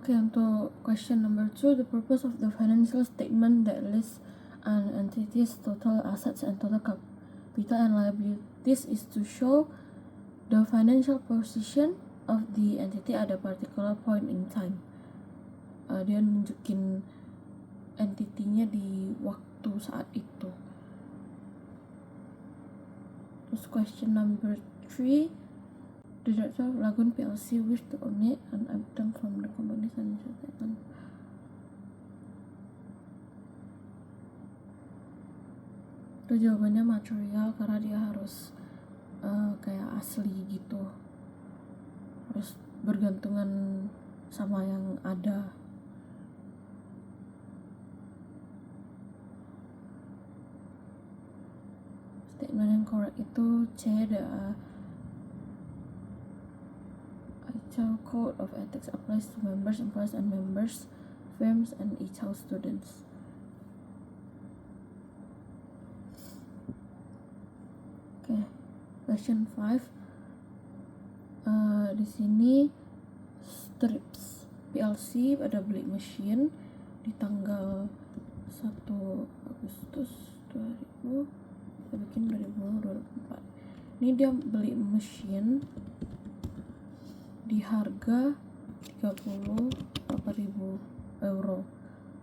Okay, untuk question number 2, the purpose of the financial statement that lists an entity's total assets and total capital and liabilities is to show the financial position of the entity at a particular point in time. Dia nunjukin entitinya di waktu saat itu. Terus question number 3, the director of Lagoon PLC wish to omit an item from the company's financial statement. Itu jawabannya material, karena dia harus kayak asli gitu, harus bergantungan sama yang ada. Statement yang correct itu C, the ICAO Code of Ethics applies to members, employees, and members, firms, and ICAO students. Okay, question 5. Di sini Strips PLC ada beli mesin di tanggal 1 Agustus 2000, kita bikin 2024. Ini dia beli mesin di harga 38.000 euro.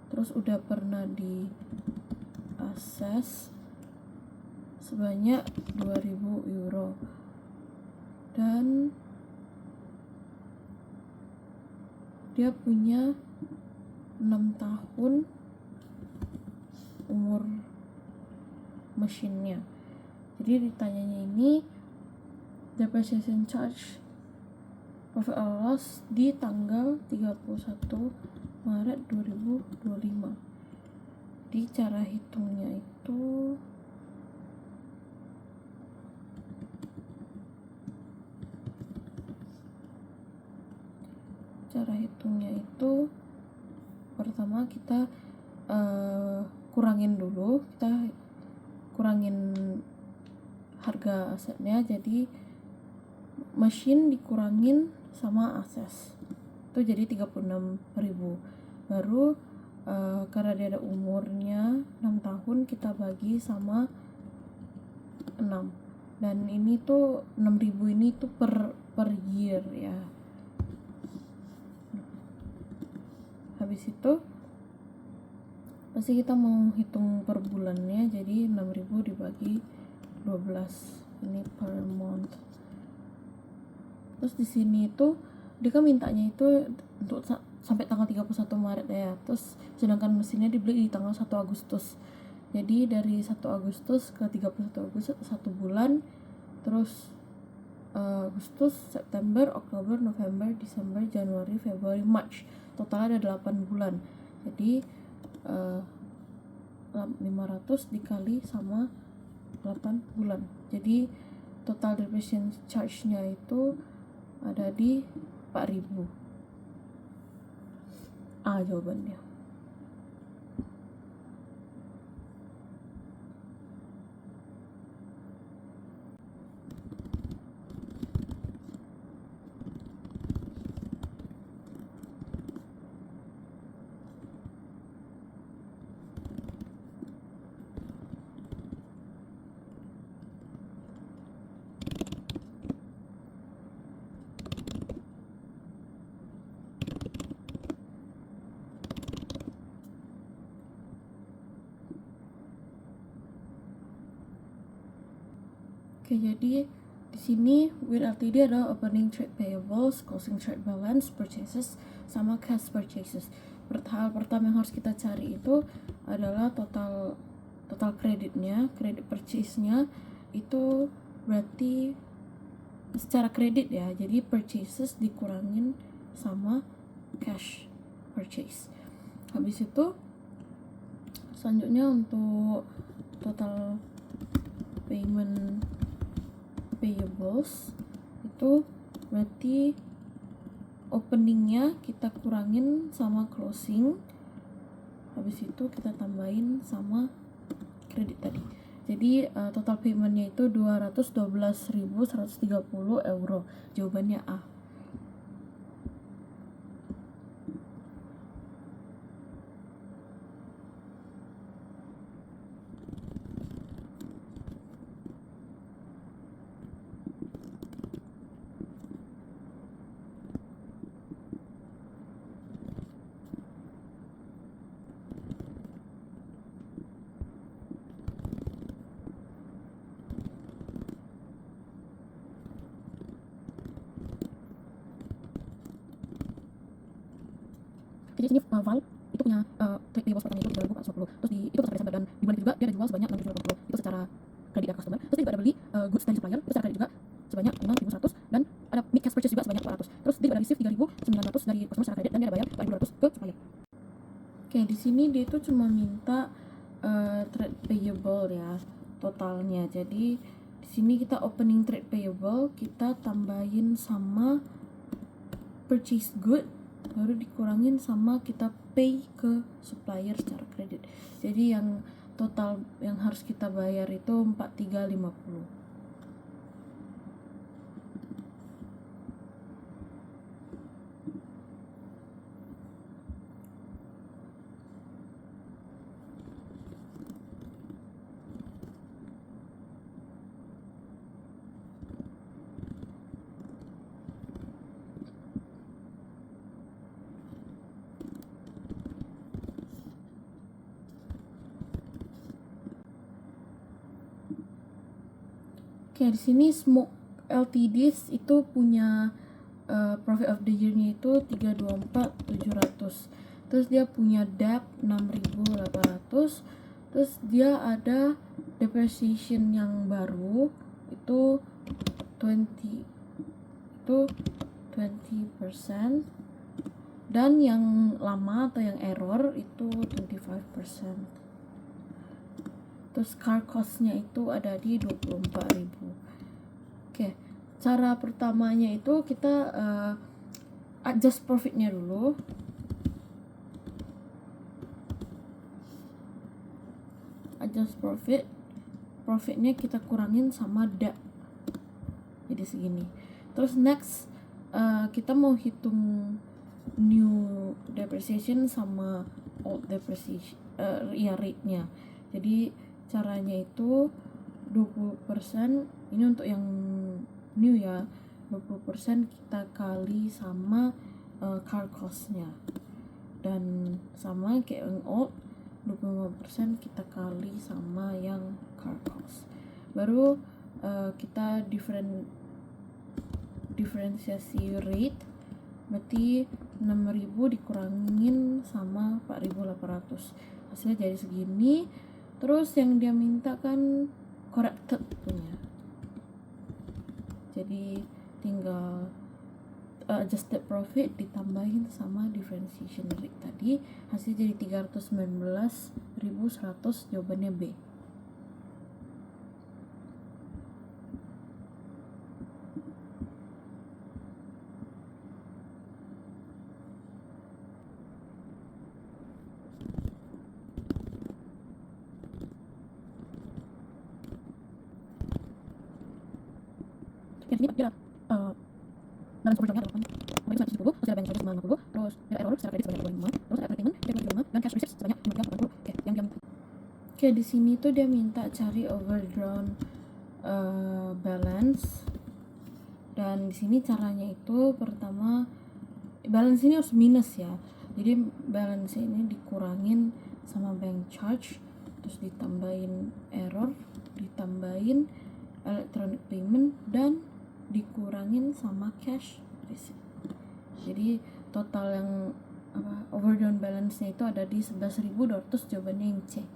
Terus udah pernah di akses sebanyak 2.000 euro. Dan dia punya 6 tahun umur mesinnya. Jadi ditanyanya ini depreciation charge, profit or loss di tanggal 31 Maret 2025. Di cara hitungnya itu pertama kita kurangin harga asetnya, jadi mesin dikurangin sama akses itu jadi 36.000. Baru karena dia ada umurnya 6 tahun, kita bagi sama 6, dan ini tuh 6.000 ini tuh per year ya. Habis itu pasti kita mau hitung per bulannya, jadi 6.000 dibagi 12, ini per month. Terus di sini itu dia kan mintanya itu untuk sampai tanggal 31 Maret ya. Terus sedangkan mesinnya dibeli di tanggal 1 Agustus. Jadi dari 1 Agustus ke 31 Agustus 1 bulan. Terus Agustus, September, Oktober, November, Desember, Januari, Februari, March. Totalnya ada 8 bulan. Jadi 500 dikali sama 8 bulan. Jadi total depreciation charge-nya itu ada di 4.000. A jawabannya. Oke, jadi di sini WIT Ltd ada opening trade payables, closing trade balance, purchases, sama cash purchases. Hal pertama yang harus kita cari itu adalah total kreditnya, kredit purchase-nya itu berarti secara kredit ya. Jadi purchases dikurangin sama cash purchase. Habis itu selanjutnya untuk total payment payables itu berarti openingnya kita kurangin sama closing, habis itu kita tambahin sama kredit tadi. Jadi total paymentnya itu 212.130 euro. Jawabannya A. Jadi sini Val itu punya trade payables pertama itu 3.450. Terus itu sampai Desember, dan di bulan itu juga dia ada jual sebanyak 6.080. Itu secara kredit dari customer. Terus dia juga ada beli goods dari supplier itu secara kredit juga sebanyak 5.100, dan ada make cash purchase juga sebanyak 400. Terus dia juga ada receive 3.900 dari customer secara kredit, dan dia ada bayar 4.200 ke supplier. Oke, di sini dia itu cuma minta trade payable ya totalnya. Jadi di sini kita opening trade payable, kita tambahin sama purchase good, baru dikurangin sama kita pay ke supplier secara kredit. Jadi yang total yang harus kita bayar itu 4350. Oke, di sini Smoke Ltd itu punya profit of the year-nya itu 324.700. Terus dia punya debt 6.800. Terus dia ada depreciation yang baru itu 20%, dan yang lama atau yang error itu 25%. Terus car cost-nya itu ada di 24.000. Oke, cara pertamanya itu kita adjust profitnya dulu. Adjust profitnya kita kurangin sama debt, jadi segini. Terus next kita mau hitung new depreciation sama old depreciation rate-nya. Jadi caranya itu 20%, ini untuk yang new ya, 20% kita kali sama car cost-nya, dan sama kayak yang old 25% kita kali sama yang car cost. Baru kita diferensiasi rate, berarti 6.000 dikurangin sama 4.800, hasilnya jadi segini. Terus yang dia minta kan corrected punya, jadi tinggal adjusted profit ditambahin sama differentiation rate tadi, hasil jadi 319.100, jawabannya B. Yang ini dia balance overdrawn-nya ada 8, kemarin 970, terus ada bank charges 950, terus ada error secara kredit sebanyak 25, terus ada payment 325, dan cash receipts sebanyak 580. Oke, yang dia minta. Oke, di sini tuh dia minta cari overdrawn balance, dan di sini caranya itu pertama balance ini harus minus ya. Jadi balance ini dikurangin sama bank charge, terus ditambahin error, ditambahin electronic payment, dan dikurangin sama cash receipt. Jadi total yang overdrawn balance-nya itu ada di 11.200, jawabannya yang C.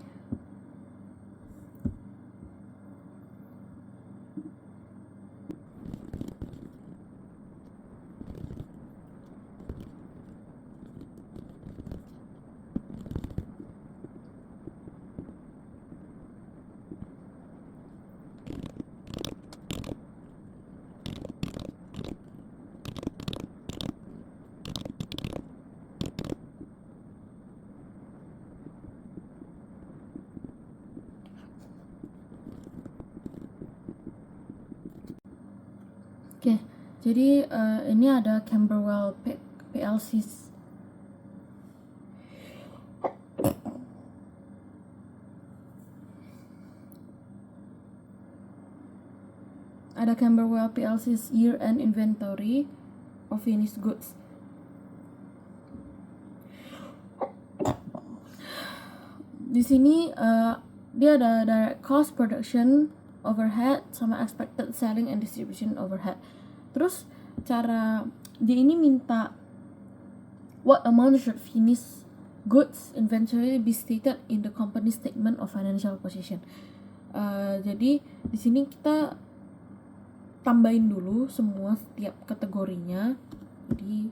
Oke, jadi ini ada Camberwell PLC. Ada Camberwell PLC's year-end inventory of finished goods. Di sini dia ada direct cost, production overhead, sama expected selling and distribution overhead. Terus cara dia ini minta what amount should finished goods inventory be stated in the company statement of financial position. Jadi di sini kita tambahin dulu semua setiap kategorinya. Jadi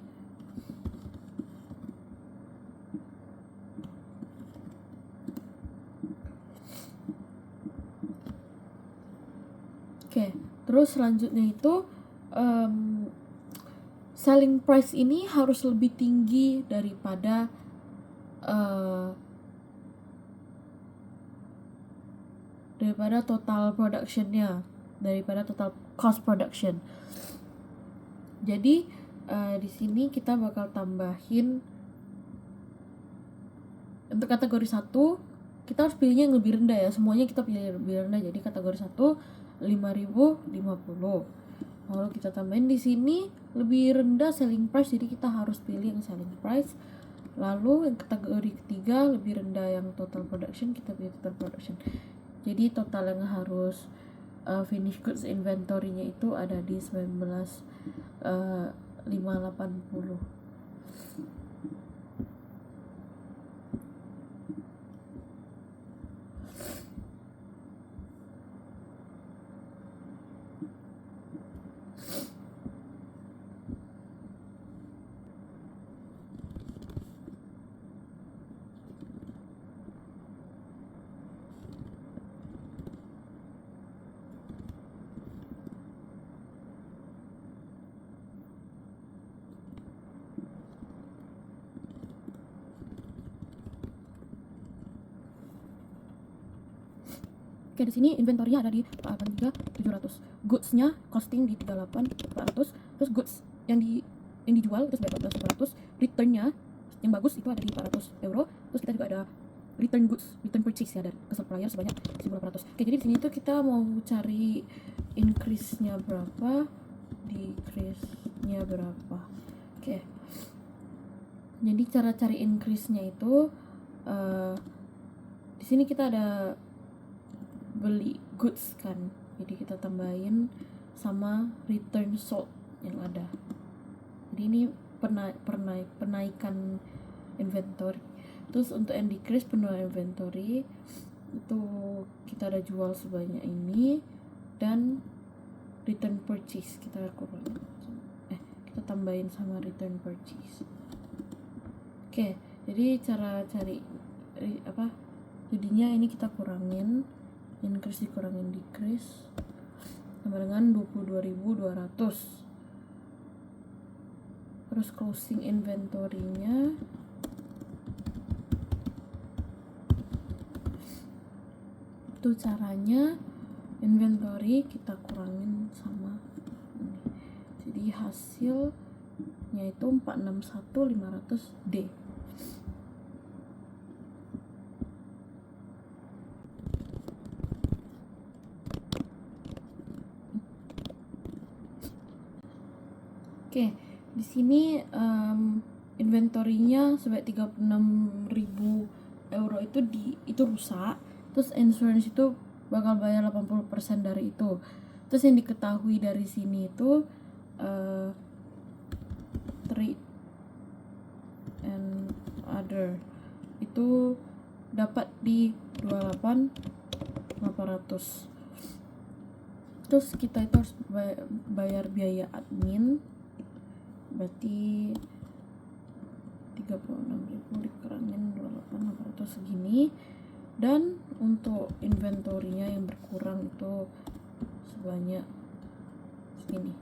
terus selanjutnya itu selling price ini harus lebih tinggi daripada total productionnya, daripada total cost production. Jadi di sini kita bakal tambahin untuk kategori 1 kita harus pilihnya yang lebih rendah ya, semuanya kita pilih lebih rendah. Jadi kategori 1 5.050. Lalu kita tambahin di sini lebih rendah selling price, jadi kita harus pilih yang selling price. Lalu yang kategori ketiga lebih rendah yang total production, kita pilih total production. Jadi total yang harus finished goods inventory-nya itu ada di 19.580. Oke, di sini inventory-nya ada di 83.700. Goods-nya costing di 38.400. Terus goods yang dijual itu sebanyak 14.400. Return-nya yang bagus itu ada di 400 euro. Terus kita juga ada return purchase ya dari ke supplier sebanyak 1.800. Oke, jadi di sini tuh kita mau cari increase-nya berapa, decrease-nya berapa. Oke. Jadi cara cari increase-nya itu di sini kita ada beli goods kan, jadi kita tambahin sama return sold yang ada. Jadi ini penaikan inventory. Terus untuk yang decrease penurunan inventory itu kita ada jual sebanyak ini dan return purchase kita kurangin, kita tambahin sama return purchase. Oke, jadi cara cari jadinya ini kita kurangin increase dikurangin decrease sama dengan 22.200. Terus closing inventory-nya itu caranya inventory kita kurangin sama ini. Jadi hasilnya itu 461.500D. Oke, di sini inventory-nya sebanyak 36.000 euro itu rusak. Terus insurance itu bakal bayar 80% dari itu. Terus yang diketahui dari sini itu trade and other itu dapat di 28.800. Terus kita itu harus bayar biaya admin, berarti 36.000 dikurangin 28.800 segini. Dan untuk inventory-nya yang berkurang itu sebanyak segini.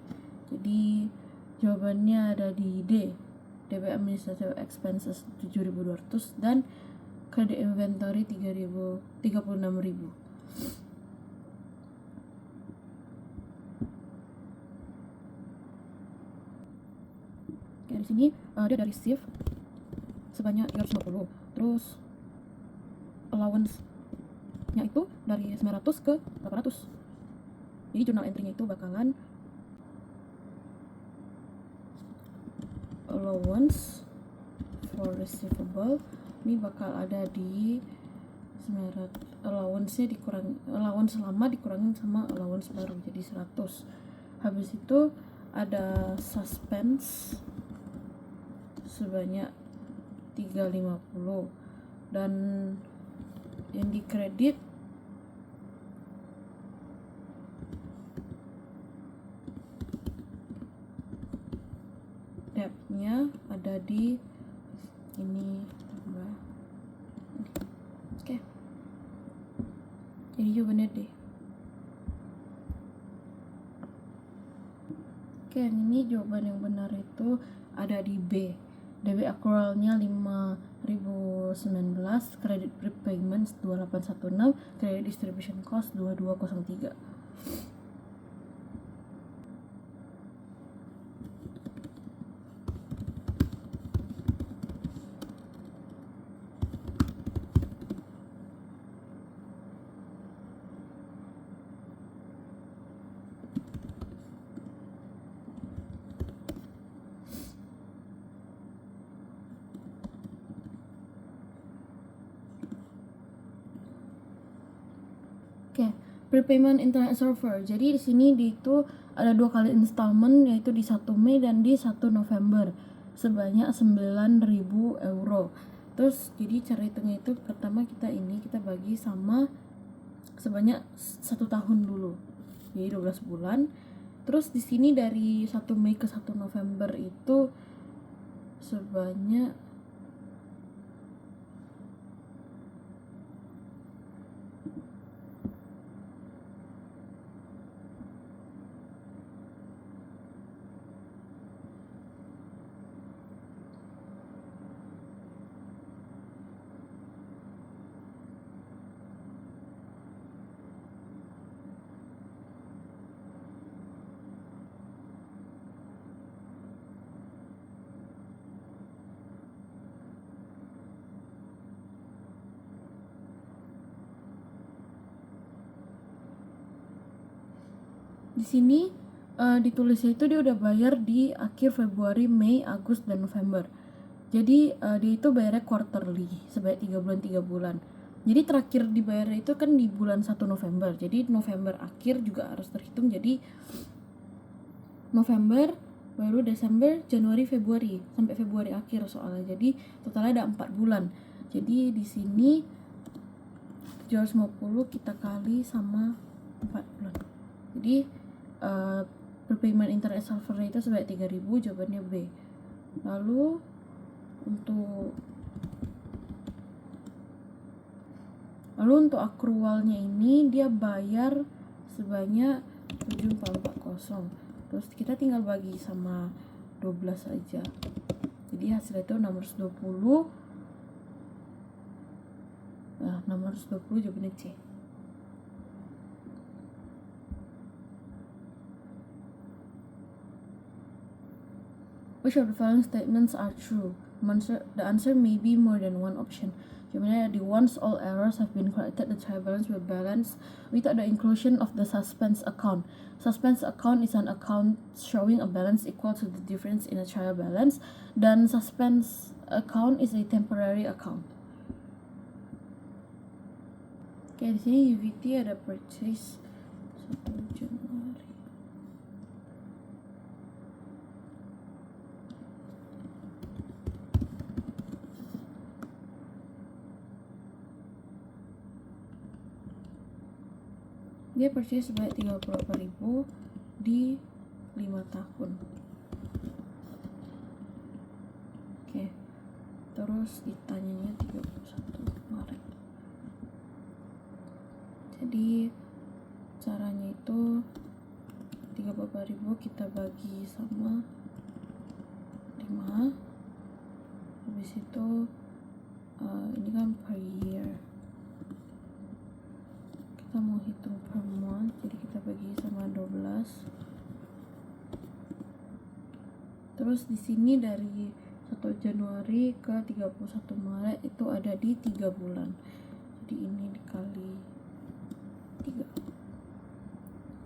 Jadi jawabannya ada di D. DP Administrative Expenses 7.200 dan credit inventory 36.000. Di sini dia ada receive sebanyak 350. Terus allowance-nya itu dari 900 ke 800. Jadi journal entry-nya itu bakalan allowance for receivable ini bakal ada di 900. Allowance lama dikurangin sama allowance baru jadi 100. Habis itu ada suspense sebanyak 350, dan yang dikredit debtnya ada di ini. Oke, jadi jawabannya D. Oke, yang ini jawaban yang benar itu ada di B. Debit accrualnya 5.019, credit prepayments 2816, credit distribution cost 2203. Oke, prepayment internet server. Jadi di sini itu ada 2 kali installment, yaitu di 1 Mei dan di 1 November sebanyak 9.000 euro. Terus jadi cara hitungnya itu pertama kita bagi sama sebanyak 1 tahun dulu. Jadi 12 bulan. Terus di sini dari 1 Mei ke 1 November itu sebanyak di sini ditulisnya itu dia udah bayar di akhir Februari, Mei, Agustus, dan November. Jadi dia itu bayarnya quarterly sebanyak 3 bulan 3 bulan. Jadi terakhir dibayarnya itu kan di bulan 1 November. Jadi November akhir juga harus terhitung. Jadi November, baru Desember, Januari, Februari, sampai Februari akhir soalnya. Jadi totalnya ada 4 bulan. Jadi di sini 750 kita kali sama 4 bulan. Jadi prepayment internet server itu sebanyak 3.000, jawabannya B. Lalu untuk akrualnya ini dia bayar sebanyak 7.440. Terus kita tinggal bagi sama 12 aja. Jadi hasilnya itu 620. Nah, 620 jawabannya C. Which of the following statements are true? The answer may be more than one option. Jawabannya di once all errors have been corrected, the trial balance will balance without the inclusion of the suspense account. Suspense account is an account showing a balance equal to the difference in a trial balance, dan suspense account is a temporary account. Oke, di sini UVT ada purchase 1 Januari. Dia purchase sebanyak 38.000 di 5 tahun. Oke. Terus ditanyanya 31 Maret. Jadi caranya itu 38.000 kita bagi sama 5. Habis itu ini kan per year. Kita mau hitung per month, jadi kita bagi sama 12. Terus di sini dari 1 Januari ke 31 Maret itu ada di 3 bulan. Jadi ini dikali 3.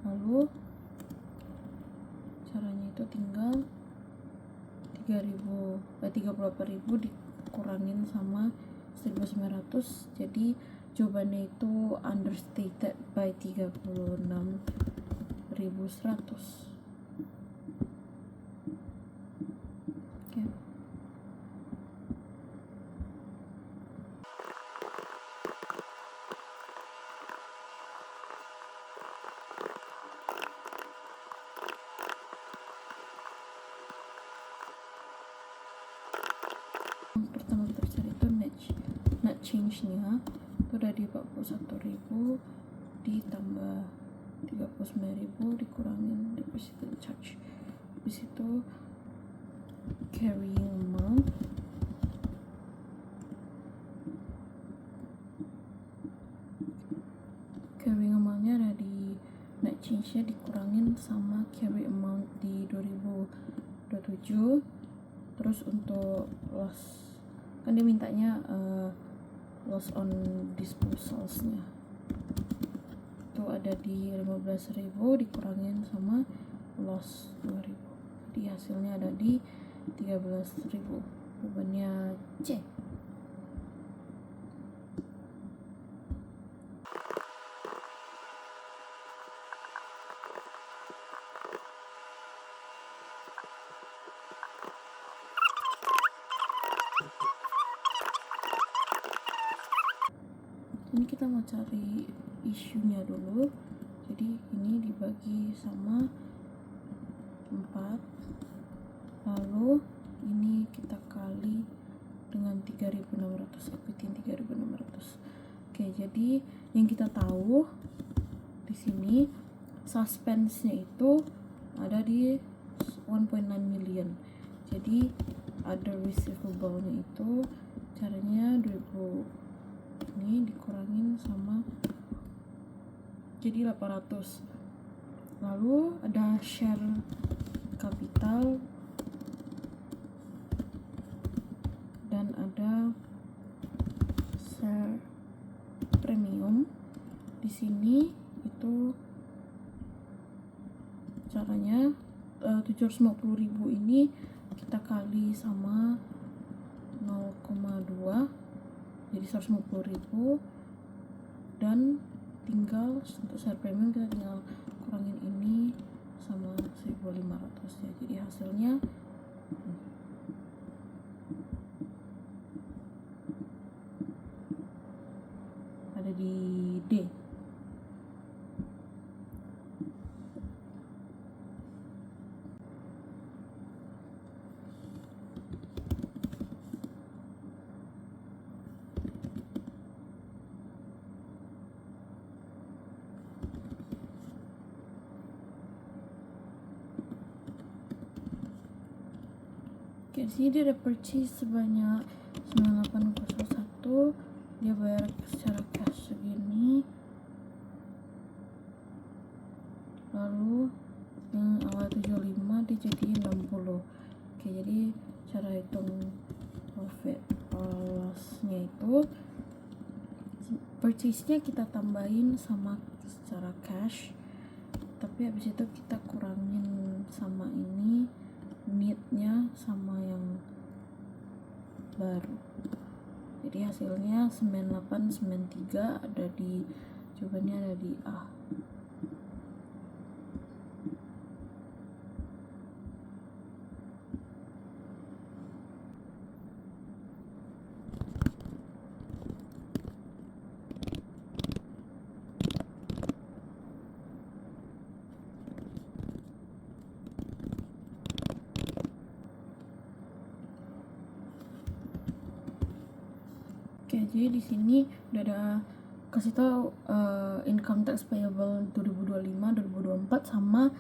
Lalu caranya itu tinggal 38.000 dikurangin sama 1.900, jadi jawabannya itu understated by 36.100. Oke. Yang pertama kita cari itu net change-nya itu dari 41.000 ditambah 39.000 dikurangin deposit charge. Habis itu carrying amount nya ada di net change nya dikurangin sama carry amount di 2027. Terus untuk loss kan dia mintanya loss on disposals nya itu ada di 15.000 dikurangin sama loss 2.000, jadi hasilnya ada di 13.000. Jawabannya C. Ini kita mau cari isunya dulu, jadi ini dibagi sama 4, lalu ini kita kali dengan 3.600, akutin 3.600. Oke, jadi yang kita tahu di sini suspense-nya itu ada di 1.9 million. Jadi other receivable-nya itu caranya 2000 ini dikurangin sama jadi 800. Lalu ada share capital dan ada share premium. Di sini itu caranya 750.000 ini kita kali sama 0,2 jadi 150.000, dan tinggal untuk share premium kita tinggal kurangin ini sama 1.500 ya, jadi hasilnya ada di D. Oke, disini dia ada purchase sebanyak 9801, dia bayar secara cash segini, lalu yang awal 75 dijadiin 60. Oke, jadi cara hitung profit or loss-nya itu purchase-nya kita tambahin sama secara cash, tapi habis itu kita kurangin sama ini need-nya sama yang baru, jadi hasilnya 9893 ada di jawabannya ada di A. Oke, jadi di sini udah ada kasih tahu income tax payable 2025, 2024 sama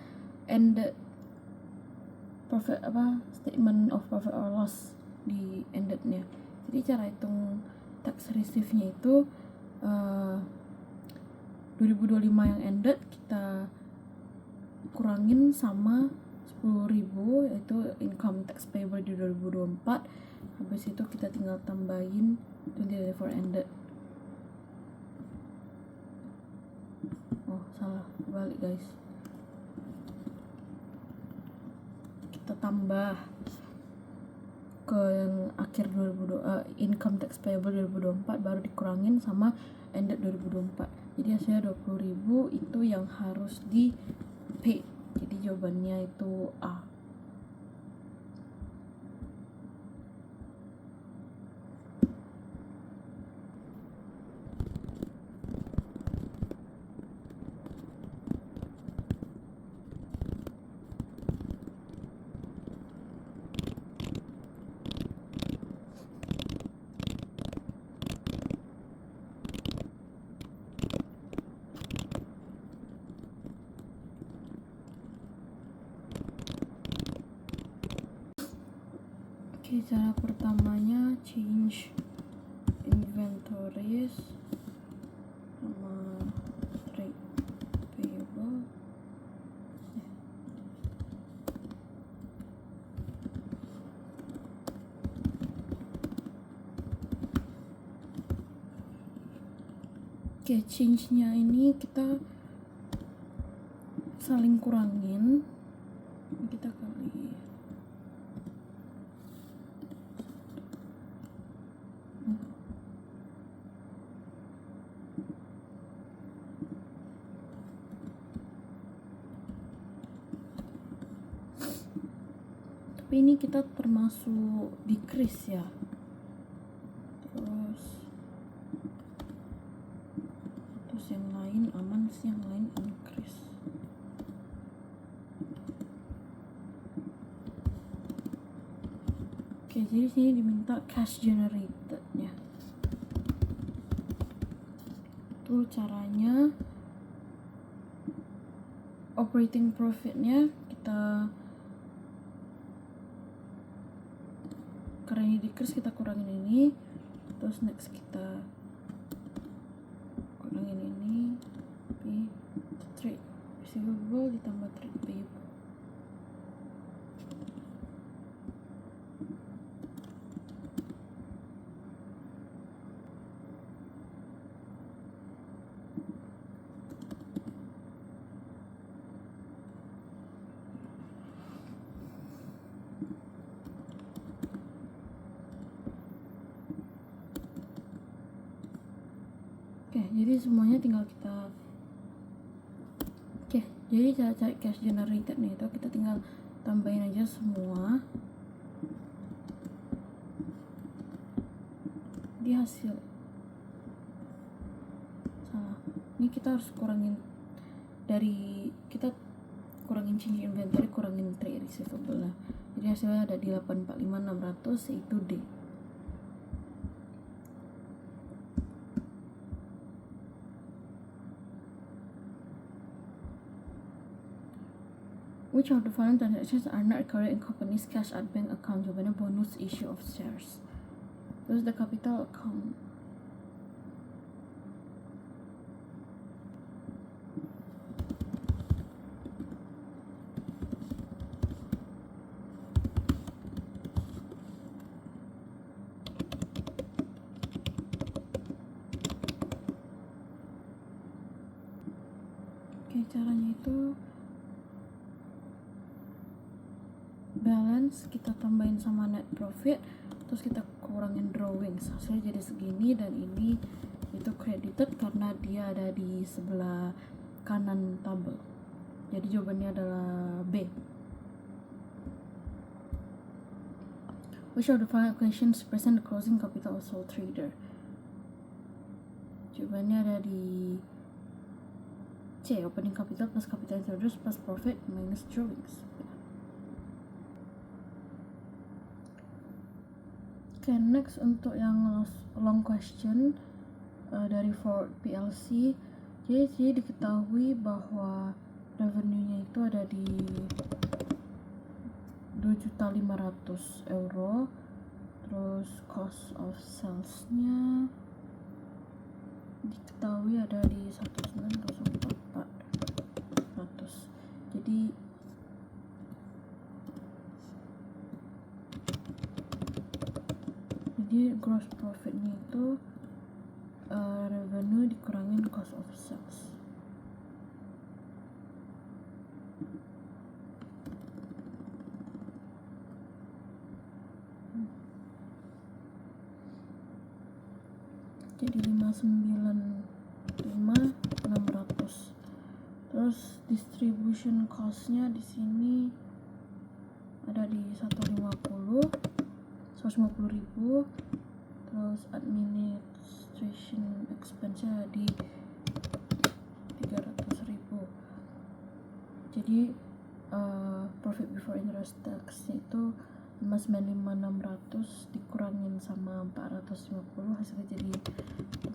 ended profit statement of profit or loss di endednya. Jadi cara hitung tax receive-nya itu 2025 yang ended kita kurangin sama 10.000 yaitu income tax payable di 2024. Habis itu kita tinggal tambahin 2024 ended. Oh, salah, balik guys. Kita tambah ke yang akhir 2020 income tax payable 2024 baru dikurangin sama ended 2024. Jadi hasilnya 20.000 itu yang harus di pay. Jadi jawabannya itu A. Oke, cara pertamanya change inventories sama trade payable. Oke, change-nya ini kita saling kurangin. Kita kali tapi ini kita termasuk decrease ya. Terus yang lain aman sih, yang lain increase. Oke, jadi sini diminta cash generated-nya. Itu caranya operating profit-nya kita, karena ini decrease kita kurangin ini, terus next kita kurangin ini, tapi trade receivable ditambah trade payable. Oke, jadi semuanya tinggal kita jadi cara cari cash generated nih itu kita tinggal tambahin aja semua di hasil. Salah, ini kita harus kurangin dari, kita kurangin change inventory, kurangin trade receivable lah. Jadi hasilnya ada di 845.600, itu D. Which of the following transactions are not recorded in company's cash at bank account? Jawabannya bonus issue of shares. Terus the capital account. Oke, caranya itu balance kita tambahin sama net profit, terus kita kurangin drawings, hasilnya jadi segini, dan ini itu credited karena dia ada di sebelah kanan tabel. Jadi jawabannya adalah B. Which of the following equations present the closing capital of sole trader? Jawabannya ada di C, opening capital plus capital introduced plus profit minus drawings. Oke, next untuk yang long question dari Ford PLC. Jadi diketahui bahwa revenue-nya itu ada di 2.500.000 euro, terus cost of sales-nya diketahui ada di 1.904.400. Jadi gross profit-nya itu revenue dikurangin cost of sales. Jadi 595.600. Terus distribution cost-nya di sini ada di 150.000. Terus administration expense-nya di 300.000. Jadi profit before interest tax itu 595.600 dikurangin sama 450, hasilnya jadi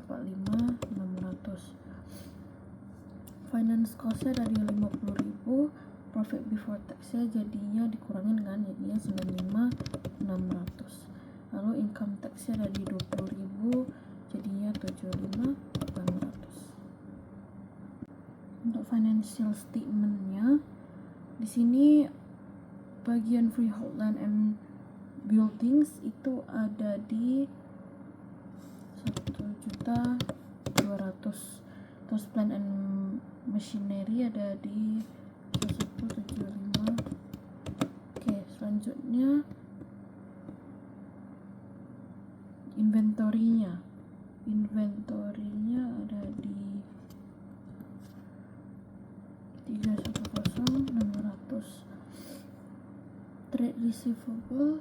45.600. Finance cost-nya dari 50.000, profit before tax-nya jadinya dikurangin kan, jadinya 95.600. ada di 20.000, jadinya 75.800. Untuk financial statementnya, di sini bagian freehold land and buildings itu ada di 1.200.000. Terus plant and machinery ada di 175. Oke, selanjutnya inventory-nya ada di 310.600. Trade receivable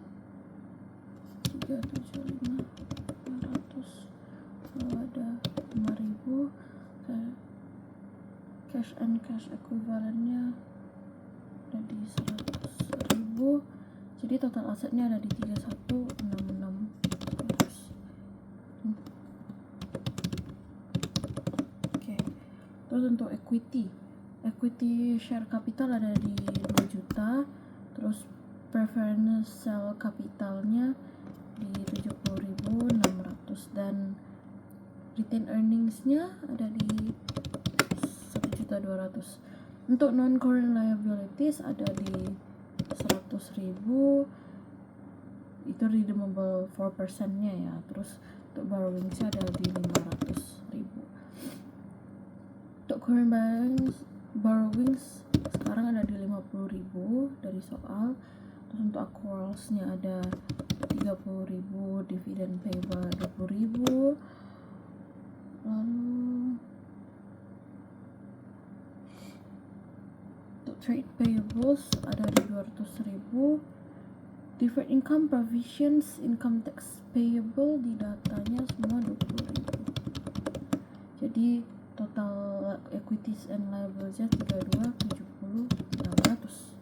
375.500. Lalu ada 5.000. Cash and cash equivalent-nya ada di 100.000. Jadi total asetnya ada di 3166. Oke. Terus untuk equity share capital ada di 2 juta. Terus preference sell capitalnya di 70.600 dan retain earnings-nya ada di 1.200.000. Untuk non current liabilities ada di 100.000, itu redeemable 4%-nya ya. Terus untuk borrowings ada di 500.000. Untuk current borrowings sekarang ada di 50.000 dari soal. Terus untuk accruals-nya ada 30.000, dividend payable 20.000. Lalu untuk trade payables ada di 200.000. Deferred income provisions, income tax payable di datanya semua 20.000. Jadi total equities and liabilities 32.70.600.